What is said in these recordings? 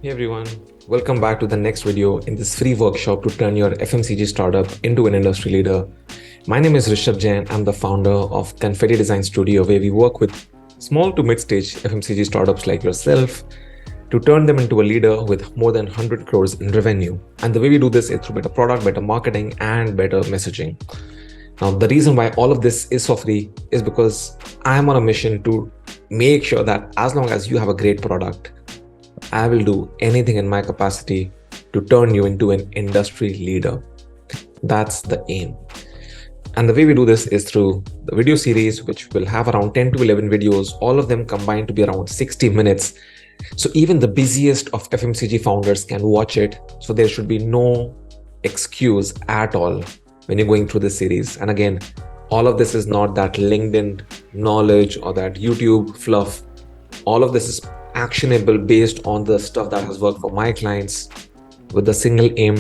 Hey everyone, welcome back to the next video in this free workshop to turn your FMCG startup into an industry leader. My name is Rishabh Jain. I'm the founder of Confetti Design Studio, where we work with small to mid-stage FMCG startups like yourself to turn them into a leader with more than 100 crores in revenue. And the way we do this is through better product, better marketing, and better messaging. Now, the reason why all of this is for free is because I'm on a mission to make sure that as long as you have a great product, I will do anything in my capacity to turn you into an industry leader. That's the aim. And the way we do this is through the video series, which will have around 10 to 11 videos, all of them combined to be around 60 minutes. So even the busiest of FMCG founders can watch it. So there should be no excuse at all when you're going through this series. And again, all of this is not that LinkedIn knowledge or that YouTube fluff. All of this is actionable based on the stuff that has worked for my clients, with the single aim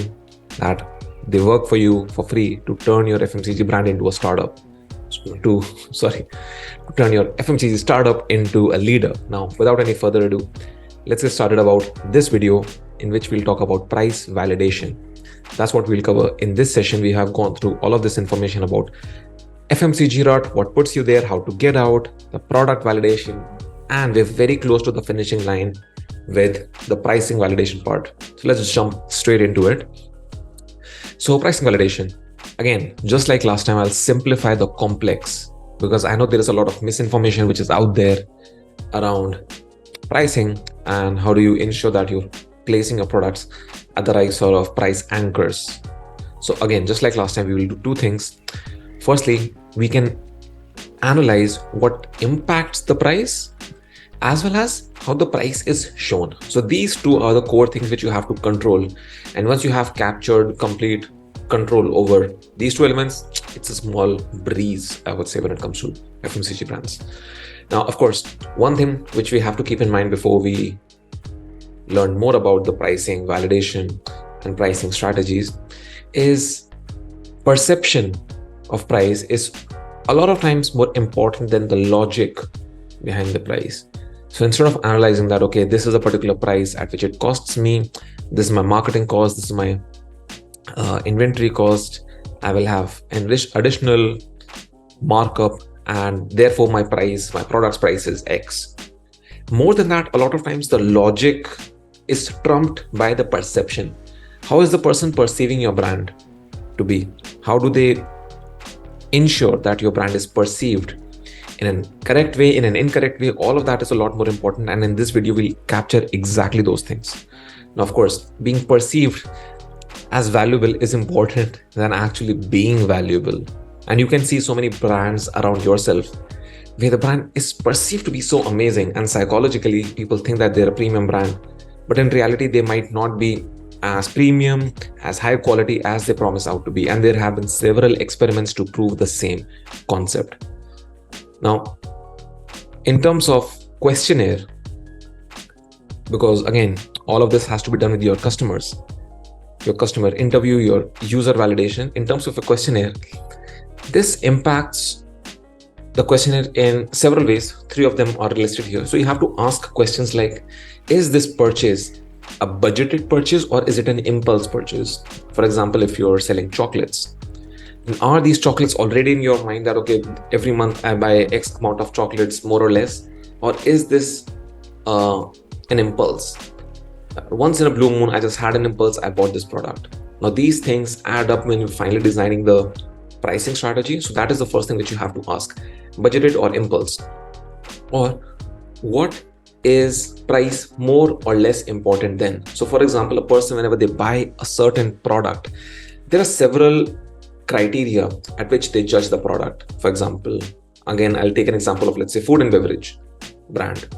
that they work for you for free to turn your FMCG brand into a startup, to turn your FMCG startup into a leader. Now, without any further ado, let's get started about this video, in which we'll talk about price validation. That's what we'll cover in this session. We have gone through all of this information about FMCG Rut, what puts you there, how to get out, the product validation, and we're very close to the finishing line with the pricing validation part. So let's just jump straight into it. So pricing validation, again, just like last time, I'll simplify the complex because I know there is a lot of misinformation which is out there around pricing and how do you ensure that you're placing your products at the right sort of price anchors. So again, just like last time, we will do two things. Firstly, we can analyze what impacts the price as well as how the price is shown. So these two are the core things which you have to control. And once you have captured complete control over these two elements, it's a small breeze, I would say, when it comes to FMCG brands. Now, of course, one thing which we have to keep in mind before we learn more about the pricing, validation, and pricing strategies is perception of price is a lot of times more important than the logic behind the price. So instead of analyzing that, okay, this is a particular price at which it costs me, this is my marketing cost, this is my inventory cost, I will have an additional markup, and therefore my product's price is X. More than that, a lot of times the logic is trumped by the perception. How is the person perceiving your brand to be? How do they ensure that your brand is perceived in a correct way, in an incorrect way? All of that is a lot more important. And in this video, we'll capture exactly those things. Now, of course, being perceived as valuable is important than actually being valuable. And you can see so many brands around yourself where the brand is perceived to be so amazing. And psychologically, people think that they're a premium brand. But in reality, they might not be as premium, as high quality as they promise out to be. And there have been several experiments to prove the same concept. Now, in terms of questionnaire, because again, all of this has to be done with your customers, your customer interview, your user validation. In terms of a questionnaire, this impacts the questionnaire in several ways. Three of them are listed here. So you have to ask questions like, is this purchase a budgeted purchase or is it an impulse purchase? For example, if you're selling chocolates, are these chocolates already in your mind that, okay, every month I buy X amount of chocolates, more or less? Or is this an impulse? Once in a blue moon, I just had an impulse, I bought this product. Now, these things add up when you're finally designing the pricing strategy. So that is the first thing that you have to ask, budgeted or impulse. Or what is price more or less important than? So for example, a person, whenever they buy a certain product, there are several criteria at which they judge the product. For example, again, I'll take an example of, let's say, food and beverage brand.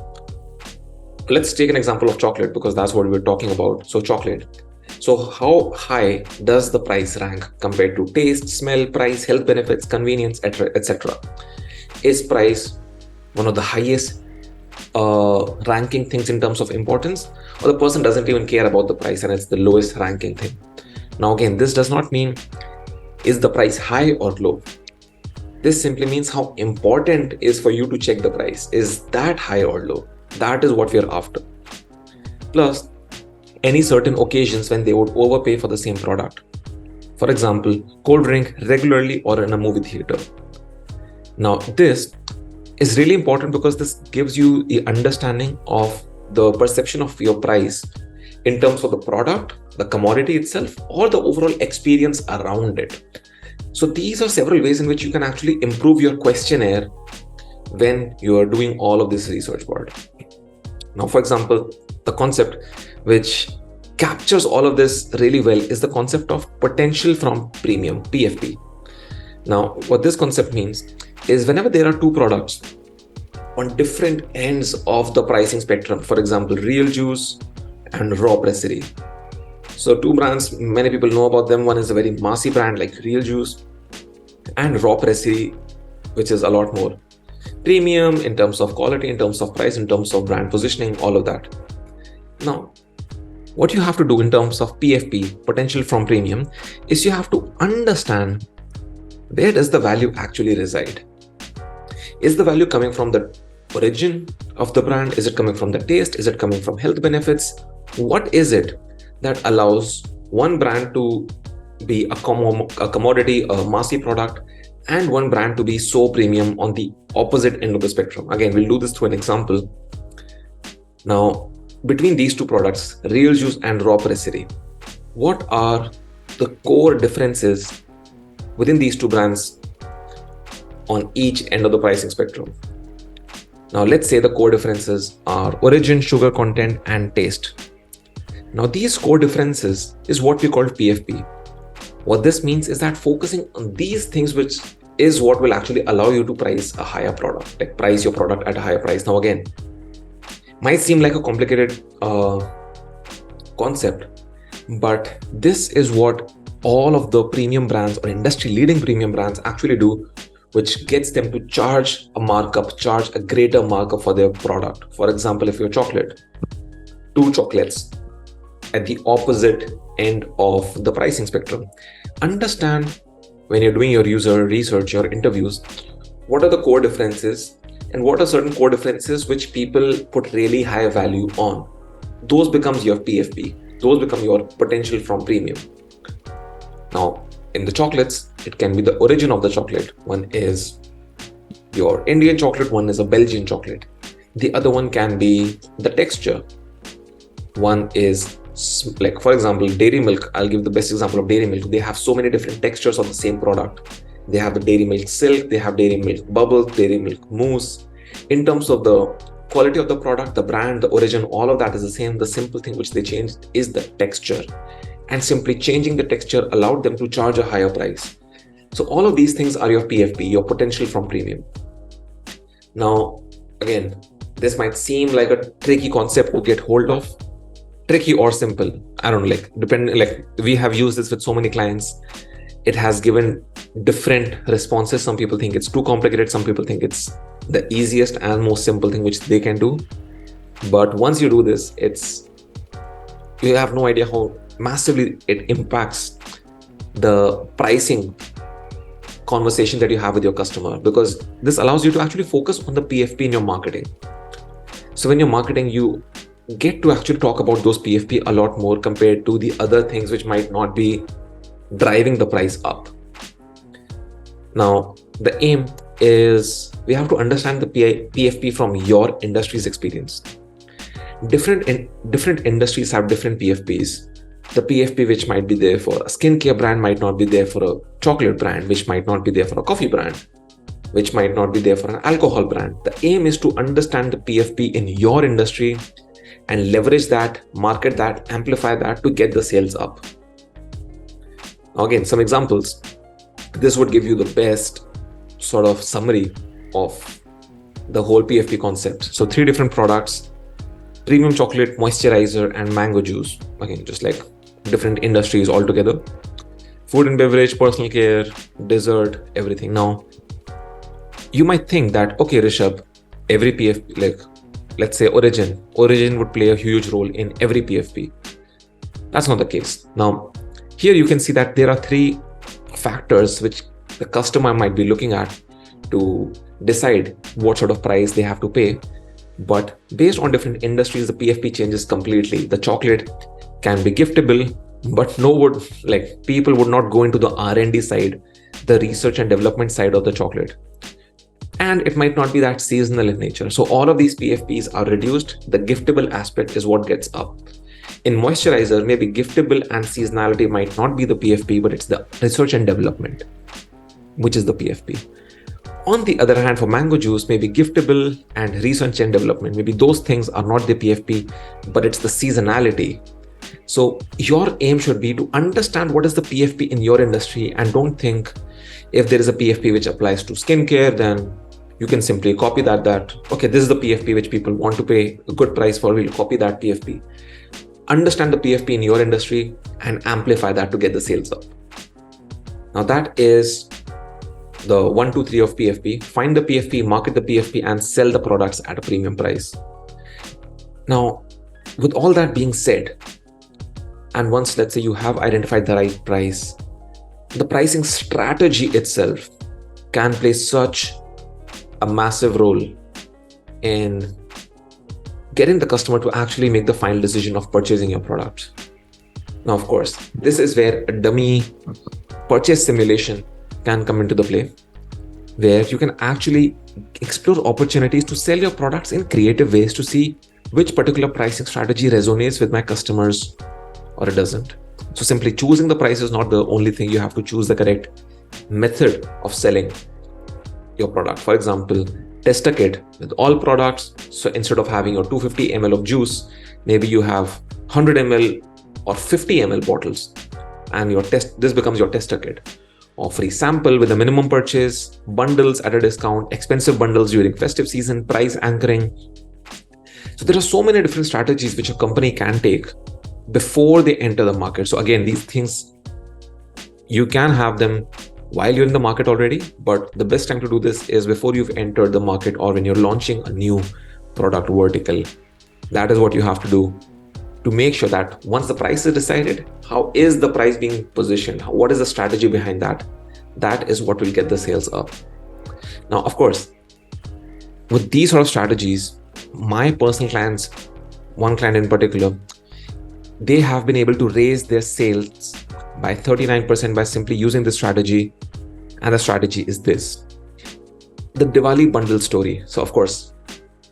Let's take an example of chocolate because that's what we're talking about. So chocolate. So how high does the price rank compared to taste, smell, price, health benefits, convenience, etc.? Is price one of the highest ranking things in terms of importance, or the person doesn't even care about the price and it's the lowest ranking thing? Now, again, this does not mean is the price high or low. This simply means how important is for you to check the price. Is that high or low? That is what we are after. Plus, any certain occasions when they would overpay for the same product. For example, cold drink regularly or in a movie theater. Now, this is really important because this gives you the understanding of the perception of your price in terms of the product, the commodity itself, or the overall experience around it. So these are several ways in which you can actually improve your questionnaire when you are doing all of this research part. Now, for example, the concept which captures all of this really well is the concept of potential from premium, PFP. Now, what this concept means is whenever there are two products on different ends of the pricing spectrum, for example, real juice and raw pressery. So two brands, many people know about them. One is a very massy brand like real juice, and raw pressery, which is a lot more premium in terms of quality, in terms of price, in terms of brand positioning, all of that. Now, what you have to do in terms of PFP, potential from premium, is you have to understand where does the value actually reside. Is the value coming from the origin of the brand? Is it coming from the taste? Is it coming from health benefits? What is it that allows one brand to be a commodity, a massy product, and one brand to be so premium on the opposite end of the spectrum? Again, we'll do this through an example. Now, between these two products, real juice and raw pressery, what are the core differences within these two brands on each end of the pricing spectrum? Now, let's say the core differences are origin, sugar content, and taste. Now, these core differences is what we call PFP. What this means is that focusing on these things, which is what will actually allow you to price a higher product, like price your product at a higher price. Now, again, might seem like a complicated concept, but this is what all of the premium brands or industry leading premium brands actually do, which gets them to charge a markup, charge a greater markup for their product. For example, if you're chocolate, two chocolates at the opposite end of the pricing spectrum. Understand when you're doing your user research, your interviews, what are the core differences and what are certain core differences which people put really high value on. Those becomes your PFP. Those become your potential from premium. Now, in the chocolates, it can be the origin of the chocolate. One is your Indian chocolate, one is a Belgian chocolate. The other one can be the texture. One is like, for example, dairy milk. I'll give the best example of dairy milk. They have so many different textures of the same product. They have the dairy milk silk, they have dairy milk bubbles, dairy milk mousse. In terms of the quality of the product, the brand, the origin, all of that is the same. The simple thing which they changed is the texture. And simply changing the texture allowed them to charge a higher price. So all of these things are your PFP, your potential from premium. Now, again, this might seem like a tricky concept to get hold of. Tricky or simple, I don't know, like we have used this with so many clients. It has given different responses. Some people think it's too complicated. Some people think it's the easiest and most simple thing which they can do. But once you do this, you have no idea how massively it impacts the pricing conversation that you have with your customer, because this allows you to actually focus on the PFP in your marketing. So when you're marketing, you get to actually talk about those PFP a lot more compared to the other things which might not be driving the price up. Now, the aim is we have to understand the PFP from your industry's experience. Different industries have different PFPs. The PFP which might be there for a skincare brand might not be there for a chocolate brand, which might not be there for a coffee brand, which might not be there for an alcohol brand. The aim is to understand the PFP in your industry and leverage that, market that, amplify that to get the sales up. Now, again, some examples. This would give you the best sort of summary of the whole PFP concept. So 3 different products: premium chocolate, moisturizer, and mango juice. Again, just like different industries altogether. Food and beverage, personal care, dessert, everything. Now, you might think that, okay, Rishabh, every PFP, like let's say origin would play a huge role in every PFP. That's not the case. Now, here you can see that there are 3 factors which the customer might be looking at to decide what sort of price they have to pay. But based on different industries, the PFP changes completely. The chocolate can be giftable, but people would not go into the R&D side, the research and development side of the chocolate. And it might not be that seasonal in nature. So all of these PFPs are reduced. The giftable aspect is what gets up. In moisturizer, maybe giftable and seasonality might not be the PFP, but it's the research and development, which is the PFP. On the other hand, for mango juice, maybe giftable and research and development, maybe those things are not the PFP, but it's the seasonality. So your aim should be to understand what is the PFP in your industry, and don't think if there is a PFP which applies to skincare, then you can simply copy that, okay, this is the PFP which people want to pay a good price for, we'll copy that PFP. Understand the PFP in your industry and amplify that to get the sales up. Now that is the 1, 2, 3 of PFP. Find the PFP, market the PFP, and sell the products at a premium price. Now, with all that being said, and once let's say you have identified the right price, the pricing strategy itself can play such a massive role in getting the customer to actually make the final decision of purchasing your product. Now, of course, this is where a dummy purchase simulation can come into the play, where you can actually explore opportunities to sell your products in creative ways to see which particular pricing strategy resonates with my customers or it doesn't. So simply choosing the price is not the only thing. You have to choose the correct method of selling your product. For example, test a kit with all products. So instead of having your 250 ml of juice, maybe you have 100 ml or 50 ml bottles, and this becomes your tester kit. Or free sample with a minimum purchase, bundles at a discount, expensive bundles during festive season, price anchoring. So there are so many different strategies which a company can take before they enter the market. So again, these things, you can have them while you're in the market already, but the best time to do this is before you've entered the market or when you're launching a new product vertical. That is what you have to do to make sure that once the price is decided, how is the price being positioned? What is the strategy behind that? That is what will get the sales up. Now, of course, with these sort of strategies, my personal clients, one client in particular, they have been able to raise their sales by 39% by simply using this strategy. And the strategy is this: the Diwali bundle story. So of course,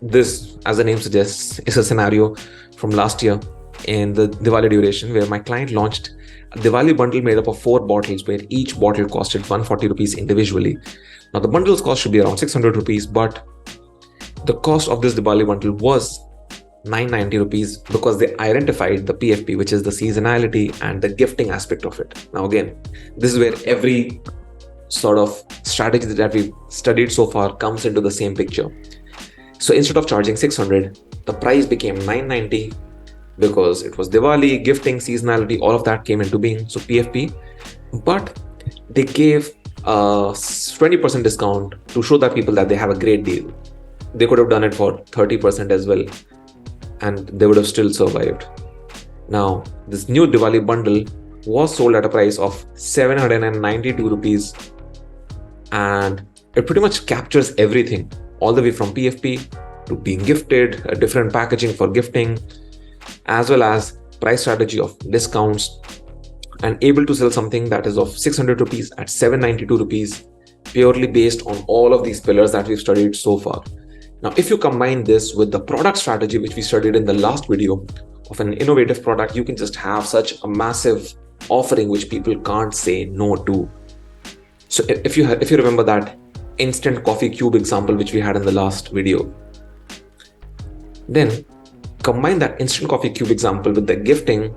this, as the name suggests, is a scenario from last year in the Diwali duration, where my client launched a Diwali bundle made up of 4 bottles, where each bottle costed 140 rupees individually. Now the bundle's cost should be around 600 rupees, but the cost of this Diwali bundle was 990 rupees because they identified the PFP, which is the seasonality and the gifting aspect of it. Now again, this is where every sort of strategy that we've studied so far comes into the same picture. So instead of charging 600, the price became 990 because it was Diwali, gifting, seasonality, all of that came into being. So PFP, but they gave a 20% discount to show that people that they have a great deal. They could have done it for 30% as well, and they would have still survived. Now, this new Diwali bundle was sold at a price of 792 rupees, and it pretty much captures everything, all the way from PFP to being gifted, a different packaging for gifting, as well as price strategy of discounts, and able to sell something that is of 600 rupees at 792 rupees, purely based on all of these pillars that we've studied so far. Now, if you combine this with the product strategy, which we studied in the last video of an innovative product, you can just have such a massive offering which people can't say no to. So if you remember that instant coffee cube example which we had in the last video, then combine that instant coffee cube example with the gifting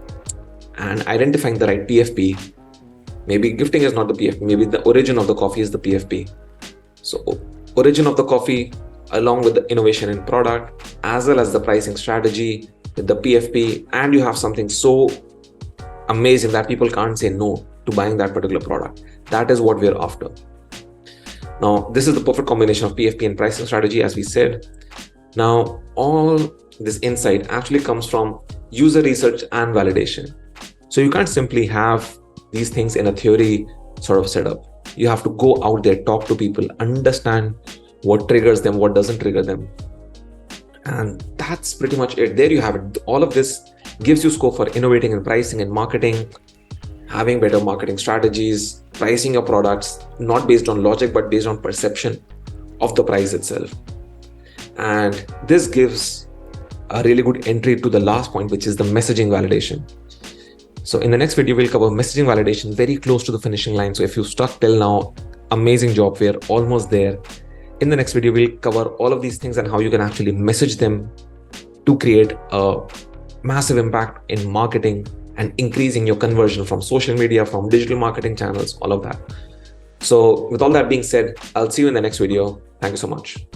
and identifying the right PFP. Maybe gifting is not the PFP, maybe the origin of the coffee is the PFP. So origin of the coffee, along with the innovation in product, as well as the pricing strategy with the PFP, and you have something so amazing that people can't say no to buying that particular product. That is what we're after. Now, this is the perfect combination of PFP and pricing strategy, as we said. Now, all this insight actually comes from user research and validation. So you can't simply have these things in a theory sort of setup. You have to go out there, talk to people, understand what triggers them, what doesn't trigger them. And that's pretty much it. There you have it. All of this gives you scope for innovating in pricing and marketing, having better marketing strategies, pricing your products, not based on logic, but based on perception of the price itself. And this gives a really good entry to the last point, which is the messaging validation. So in the next video, we'll cover messaging validation, very close to the finishing line. So if you've stuck till now, amazing job. We're almost there. In the next video, we'll cover all of these things and how you can actually message them to create a massive impact in marketing and increasing your conversion from social media, from digital marketing channels, all of that. So with all that being said, I'll see you in the next video. Thank you so much.